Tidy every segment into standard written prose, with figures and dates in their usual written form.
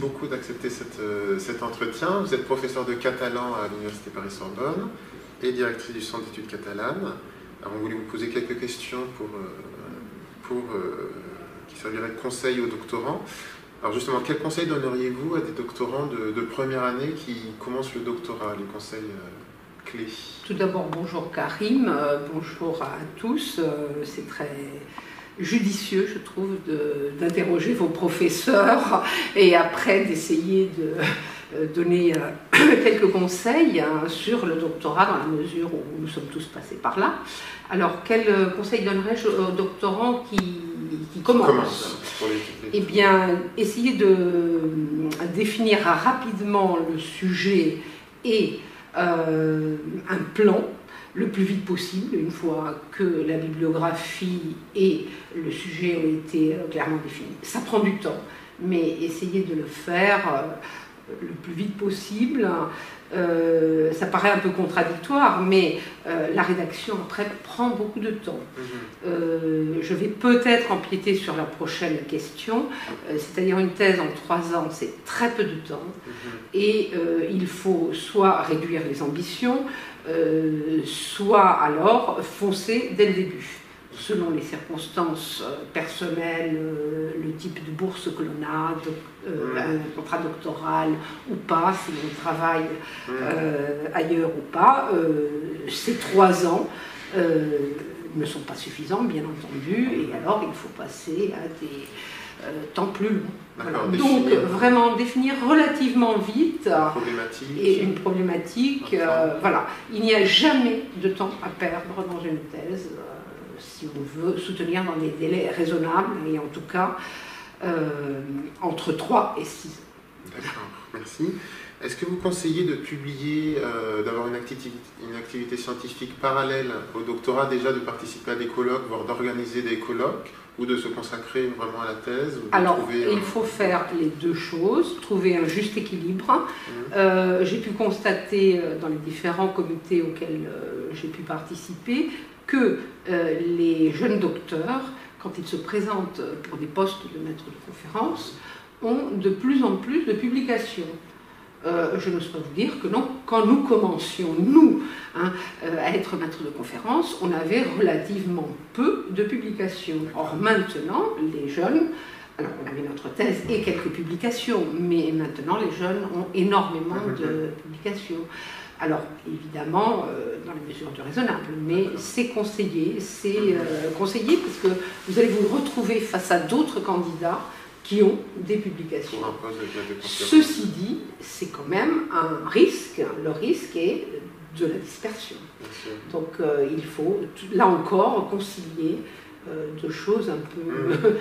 beaucoup d'accepter cet entretien. Vous êtes professeur de catalan à l'Université Paris-Sorbonne et directrice du Centre d'études catalanes. Alors, on voulait vous poser quelques questions qui serviraient de conseil aux doctorants. Alors justement, quel conseil donneriez-vous à des doctorants de première année qui commencent le doctorat, les conseils clés? Tout d'abord, bonjour Karim, bonjour à tous. C'est très judicieux, je trouve, d'interroger vos professeurs et après d'essayer de donner quelques conseils sur le doctorat dans la mesure où nous sommes tous passés par là. Alors, quel conseil donnerais-je aux doctorants qui commencent? Eh bien, essayer de définir rapidement le sujet et un plan le plus vite possible, une fois que la bibliographie et le sujet ont été clairement définis. Ça prend du temps, mais essayez de le faire le plus vite possible. Ça paraît un peu contradictoire, mais la rédaction après prend beaucoup de temps. Je vais peut-être empiéter sur la prochaine question, c'est-à-dire une thèse en 3 ans, c'est très peu de temps, et il faut soit réduire les ambitions, soit alors foncer dès le début. Selon les circonstances personnelles, le type de bourse que l'on a, un contrat doctoral ou pas, si on travaille ailleurs ou pas, ces 3 ans ne sont pas suffisants, bien entendu, et alors il faut passer à des temps plus longs. Voilà. Donc vraiment définir relativement vite une problématique. Voilà. Il n'y a jamais de temps à perdre dans une thèse. Si on veut soutenir dans des délais raisonnables, et en tout cas entre 3 et 6 ans. D'accord, merci. Est-ce que vous conseillez de publier, d'avoir une activité scientifique parallèle au doctorat, déjà de participer à des colloques, voire d'organiser des colloques, ou de se consacrer vraiment à la thèse? Alors, il faut faire les 2 choses, trouver un juste équilibre. J'ai pu constater dans les différents comités auxquels j'ai pu participer que les jeunes docteurs, quand ils se présentent pour des postes de maître de conférence, ont de plus en plus de publications. Je n'ose pas vous dire que non, quand nous commencions, nous, à être maître de conférence, on avait relativement peu de publications. Or maintenant, les jeunes, alors on avait notre thèse et quelques publications, mais maintenant les jeunes ont énormément de publications. Alors, évidemment, dans la mesure du raisonnable, mais c'est conseillé parce que vous allez vous retrouver face à d'autres candidats qui ont des publications. Ceci dit, c'est quand même un risque. Le risque est de la dispersion. Donc, il faut, là encore, concilier 2 choses un peu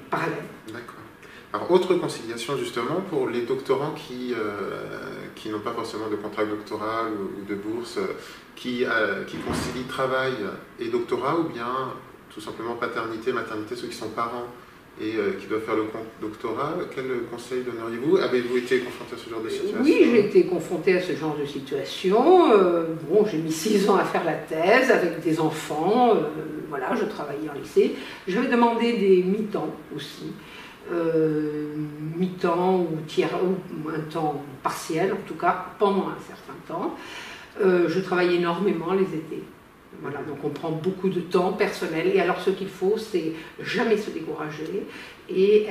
parallèles. D'accord. Alors, autre conciliation justement pour les doctorants qui n'ont pas forcément de contrat doctoral ou de bourse, qui concilient travail et doctorat, ou bien tout simplement paternité, maternité, ceux qui sont parents et qui doivent faire le doctorat. Quel conseil donneriez-vous? Avez-vous été confronté à ce genre de situation? Oui, j'ai été confrontée à ce genre de situation. Bon, j'ai mis 6 ans à faire la thèse avec des enfants. Voilà, je travaillais en lycée. J'avais demandé des mi-temps aussi. Mi-temps ou un temps partiel, en tout cas pendant un certain temps. Je travaille énormément les étés. Voilà, donc on prend beaucoup de temps personnel. Et alors ce qu'il faut, c'est jamais se décourager et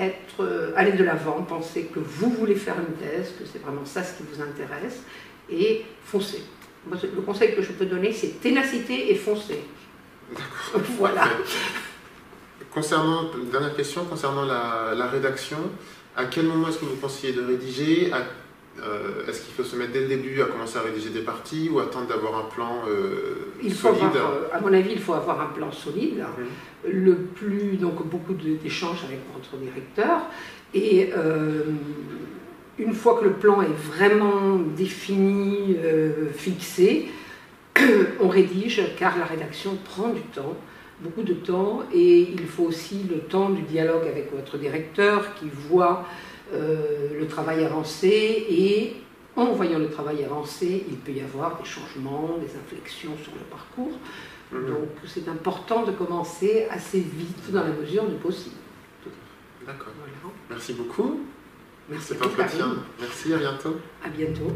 aller de l'avant, penser que vous voulez faire une thèse, que c'est vraiment ça ce qui vous intéresse, et foncer. Moi, le conseil que je peux donner, c'est ténacité et foncer. D'accord. Voilà. Dernière question, concernant la rédaction, à quel moment est-ce que vous conseillez de rédiger? Est-ce qu'il faut se mettre dès le début à commencer à rédiger des parties ou attendre d'avoir un plan solide? À mon avis, il faut avoir un plan solide. Donc beaucoup d'échanges avec votre directeur. Et une fois que le plan est vraiment défini, fixé, on rédige, car la rédaction prend du temps. Beaucoup de temps, et il faut aussi le temps du dialogue avec votre directeur qui voit le travail avancer, et en voyant le travail avancer, il peut y avoir des changements, des inflexions sur le parcours. Donc c'est important de commencer assez vite dans la mesure du possible. D'accord. Voilà. Merci beaucoup. Merci cet entretien. Merci, à bientôt. À bientôt.